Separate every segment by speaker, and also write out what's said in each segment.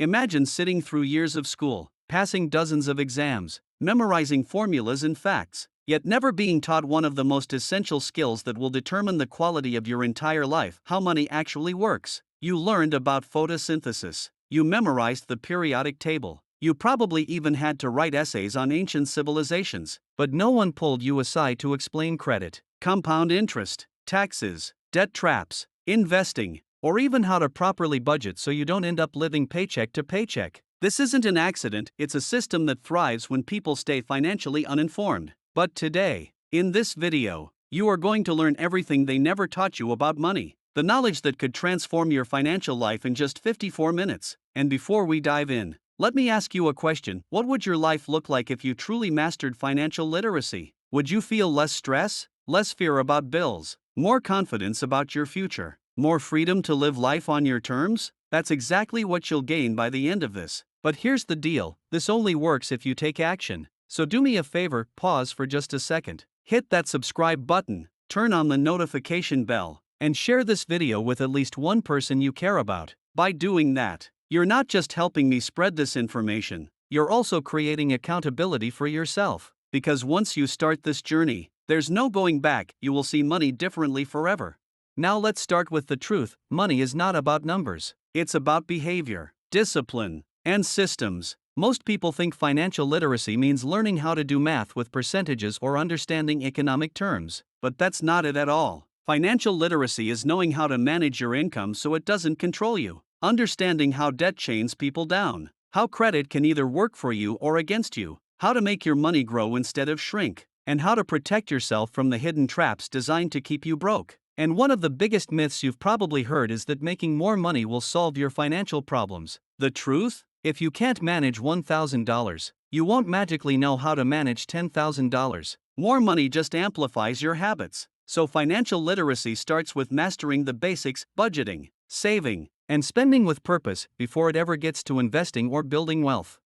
Speaker 1: Imagine sitting through years of school, passing dozens of exams, memorizing formulas and facts, yet never being taught one of the most essential skills that will determine the quality of your entire life: how money actually works. You learned about photosynthesis. You memorized the periodic table. You probably even had to write essays on ancient civilizations, but no one pulled you aside to explain credit, compound interest, taxes, debt traps, investing, or even how to properly budget so you don't end up living paycheck to paycheck. This isn't an accident, it's a system that thrives when people stay financially uninformed. But today, in this video, you are going to learn everything they never taught you about money. The knowledge that could transform your financial life in just 54 minutes. And before we dive in, let me ask you a question. What would your life look like if you truly mastered financial literacy? Would you feel less stress, less fear about bills, more confidence about your future, more freedom to live life on your terms? That's exactly what you'll gain by the end of this. But here's the deal, this only works if you take action. So do me a favor, pause for just a second, hit that subscribe button, turn on the notification bell, and share this video with at least one person you care about. By doing that, you're not just helping me spread this information, you're also creating accountability for yourself. Because once you start this journey, there's no going back, you will see money differently forever. Now let's start with the truth. Money is not about numbers. It's about behavior, discipline, and systems. Most people think financial literacy means learning how to do math with percentages or understanding economic terms, but that's not it at all. Financial literacy is knowing how to manage your income so it doesn't control you, understanding how debt chains people down, how credit can either work for you or against you, how to make your money grow instead of shrink, and how to protect yourself from the hidden traps designed to keep you broke. And one of the biggest myths you've probably heard is that making more money will solve your financial problems. The truth? If you can't manage $1,000, you won't magically know how to manage $10,000. More money just amplifies your habits. So financial literacy starts with mastering the basics: budgeting, saving, and spending with purpose before it ever gets to investing or building wealth.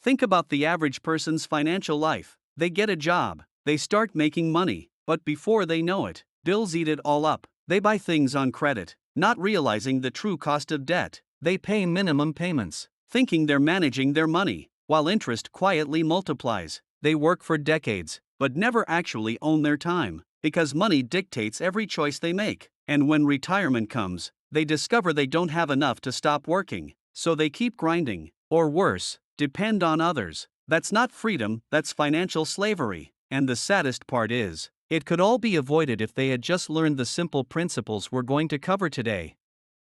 Speaker 1: Think about the average person's financial life. They get a job, they start making money, but before they know it, bills eat it all up. They buy things on credit, not realizing the true cost of debt. They pay minimum payments, thinking they're managing their money, while interest quietly multiplies. They work for decades, but never actually own their time, because money dictates every choice they make. And when retirement comes, they discover they don't have enough to stop working, so they keep grinding, or worse, depend on others. That's not freedom, that's financial slavery. And the saddest part is, it could all be avoided if they had just learned the simple principles we're going to cover today.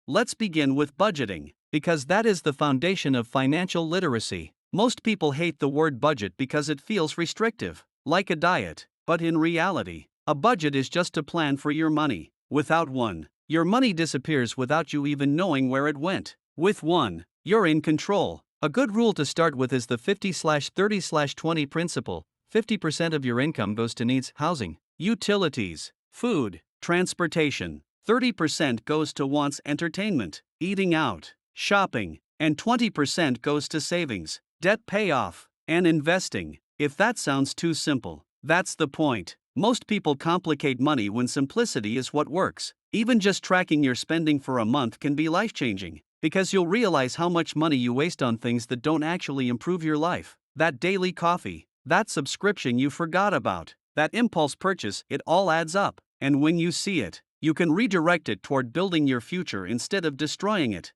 Speaker 1: Let's begin with budgeting, because that is the foundation of financial literacy. Most people hate the word budget because it feels restrictive, like a diet. But in reality, a budget is just a plan for your money. Without one, your money disappears without you even knowing where it went. With one, you're in control. A good rule to start with is the 50/30/20 principle. 50% of your income goes to needs: housing, utilities, food, transportation. 30% goes to wants: entertainment, eating out, shopping, and 20% goes to savings, debt payoff, and investing. If that sounds too simple, that's the point. Most people complicate money when simplicity is what works. Even just tracking your spending for a month can be life-changing, because you'll realize how much money you waste on things that don't actually improve your life. That daily coffee, that subscription you forgot about, that impulse purchase, it all adds up. And when you see it, you can redirect it toward building your future instead of destroying it.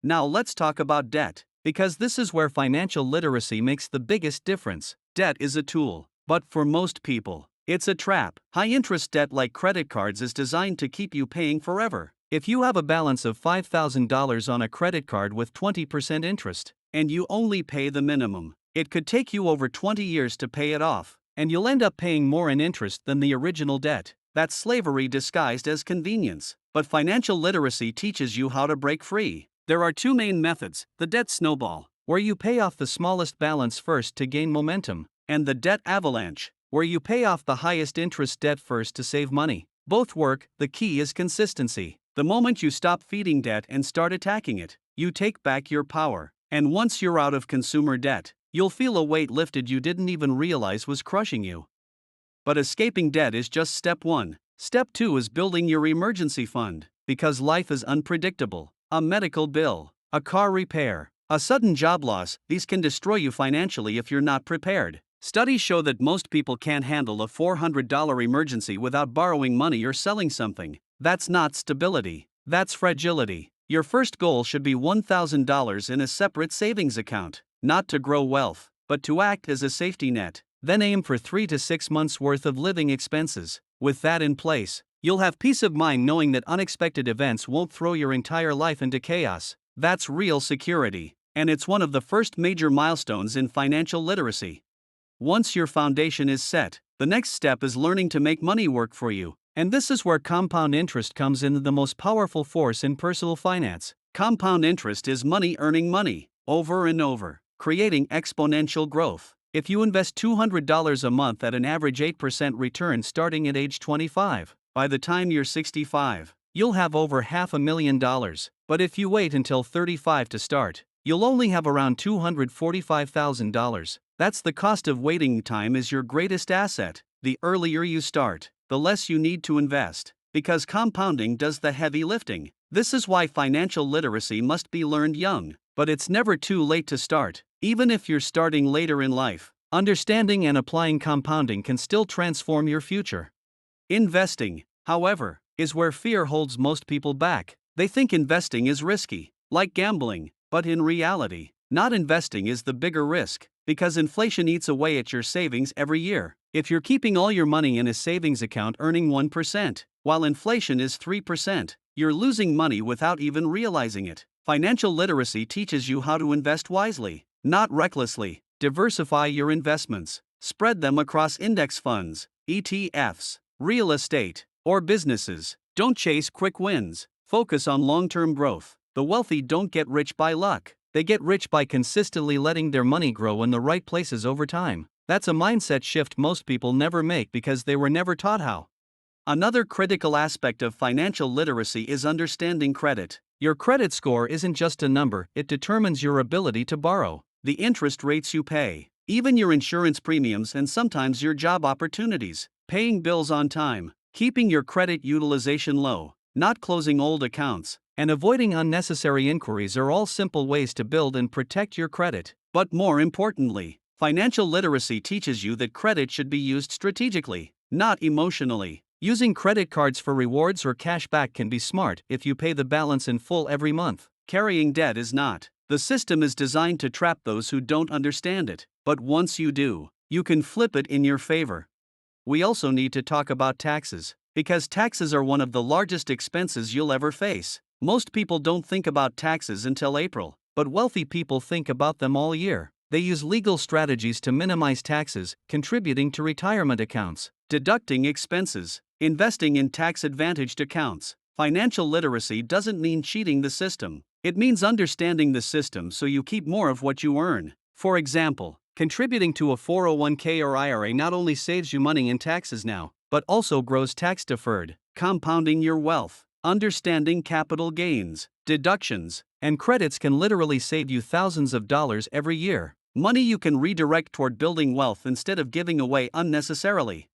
Speaker 1: Now let's talk about debt, because this is where financial literacy makes the biggest difference. Debt is a tool, but for most people, it's a trap. High-interest debt like credit cards is designed to keep you paying forever. If you have a balance of $5,000 on a credit card with 20% interest, and you only pay the minimum, it could take you over 20 years to pay it off, and you'll end up paying more in interest than the original debt. That's slavery disguised as convenience. But financial literacy teaches you how to break free. There are two main methods: the debt snowball, where you pay off the smallest balance first to gain momentum, and the debt avalanche, where you pay off the highest interest debt first to save money. Both work, the key is consistency. The moment you stop feeding debt and start attacking it, you take back your power. And once you're out of consumer debt, you'll feel a weight lifted you didn't even realize was crushing you. But escaping debt is just step one. Step two is building your emergency fund, because life is unpredictable. A medical bill, a car repair, A sudden job loss, these can destroy you financially if you're not prepared. Studies show that most people can't handle a $400 emergency without borrowing money or selling something. That's not stability, that's fragility. Your first goal should be $1,000 in a separate savings account, not to grow wealth, but to act as a safety net. Then aim for 3 to 6 months' worth of living expenses. With that in place, you'll have peace of mind knowing that unexpected events won't throw your entire life into chaos. That's real security, and it's one of the first major milestones in financial literacy. Once your foundation is set, the next step is learning to make money work for you. And this is where compound interest comes in, the most powerful force in personal finance. Compound interest is money earning money, over and over, creating exponential growth. If you invest $200 a month at an average 8% return starting at age 25, by the time you're 65, you'll have over $500,000. But if you wait until 35 to start, you'll only have around $245,000. That's the cost of waiting. Time is your greatest asset. The earlier you start, the less you need to invest, because compounding does the heavy lifting. This is why financial literacy must be learned young, but it's never too late to start. Even if you're starting later in life, understanding and applying compounding can still transform your future. Investing, however, is where fear holds most people back. They think investing is risky, like gambling, but in reality, not investing is the bigger risk, because inflation eats away at your savings every year. If you're keeping all your money in a savings account earning 1%, while inflation is 3%, you're losing money without even realizing it. Financial literacy teaches you how to invest wisely, not recklessly. Diversify your investments. Spread them across index funds, ETFs, real estate, or businesses. Don't chase quick wins. Focus on long-term growth. The wealthy don't get rich by luck. They get rich by consistently letting their money grow in the right places over time. That's a mindset shift most people never make because they were never taught how. Another critical aspect of financial literacy is understanding credit. Your credit score isn't just a number, it determines your ability to borrow, the interest rates you pay, even your insurance premiums, and sometimes your job opportunities. Paying bills on time, keeping your credit utilization low, not closing old accounts, and avoiding unnecessary inquiries are all simple ways to build and protect your credit. But more importantly, financial literacy teaches you that credit should be used strategically, not emotionally. Using credit cards for rewards or cash back can be smart if you pay the balance in full every month. Carrying debt is not. The system is designed to trap those who don't understand it. But once you do, you can flip it in your favor. We also need to talk about taxes, because taxes are one of the largest expenses you'll ever face. Most people don't think about taxes until April, but wealthy people think about them all year. They use legal strategies to minimize taxes, contributing to retirement accounts, deducting expenses, investing in tax-advantaged accounts. Financial literacy doesn't mean cheating the system. It means understanding the system so you keep more of what you earn. For example, contributing to a 401k or IRA not only saves you money in taxes now, but also grows tax-deferred, compounding your wealth. Understanding capital gains, deductions, and credits can literally save you thousands of dollars every year. Money you can redirect toward building wealth instead of giving away unnecessarily.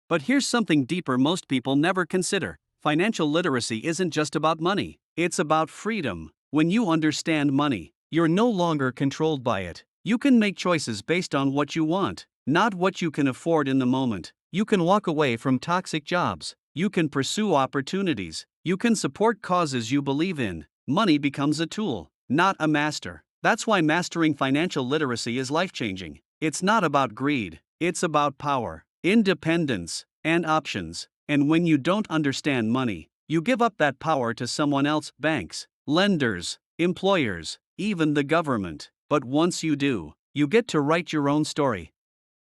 Speaker 1: But here's something deeper most people never consider. Financial literacy isn't just about money, it's about freedom. When you understand money, you're no longer controlled by it. You can make choices based on what you want, not what you can afford in the moment. You can walk away from toxic jobs. You can pursue opportunities. You can support causes you believe in. Money becomes a tool, not a master. That's why mastering financial literacy is life-changing. It's not about greed, it's about power, independence, and options. And when you don't understand money, you give up that power to someone else, banks, lenders, employers, even the government. But once you do, you get to write your own story.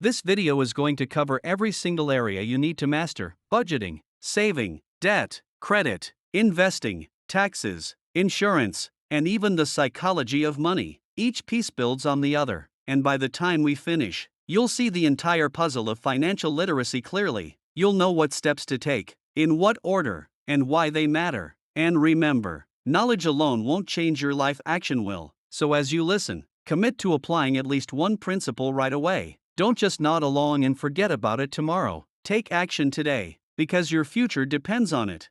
Speaker 1: This video is going to cover every single area you need to master: budgeting, saving, debt, credit, investing, taxes, insurance, and even the psychology of money. Each piece builds on the other, and by the time we finish, you'll see the entire puzzle of financial literacy clearly. You'll know what steps to take, in what order, and why they matter. And remember, knowledge alone won't change your life, action will. So as you listen, commit to applying at least one principle right away. Don't just nod along and forget about it tomorrow. Take action today, because your future depends on it.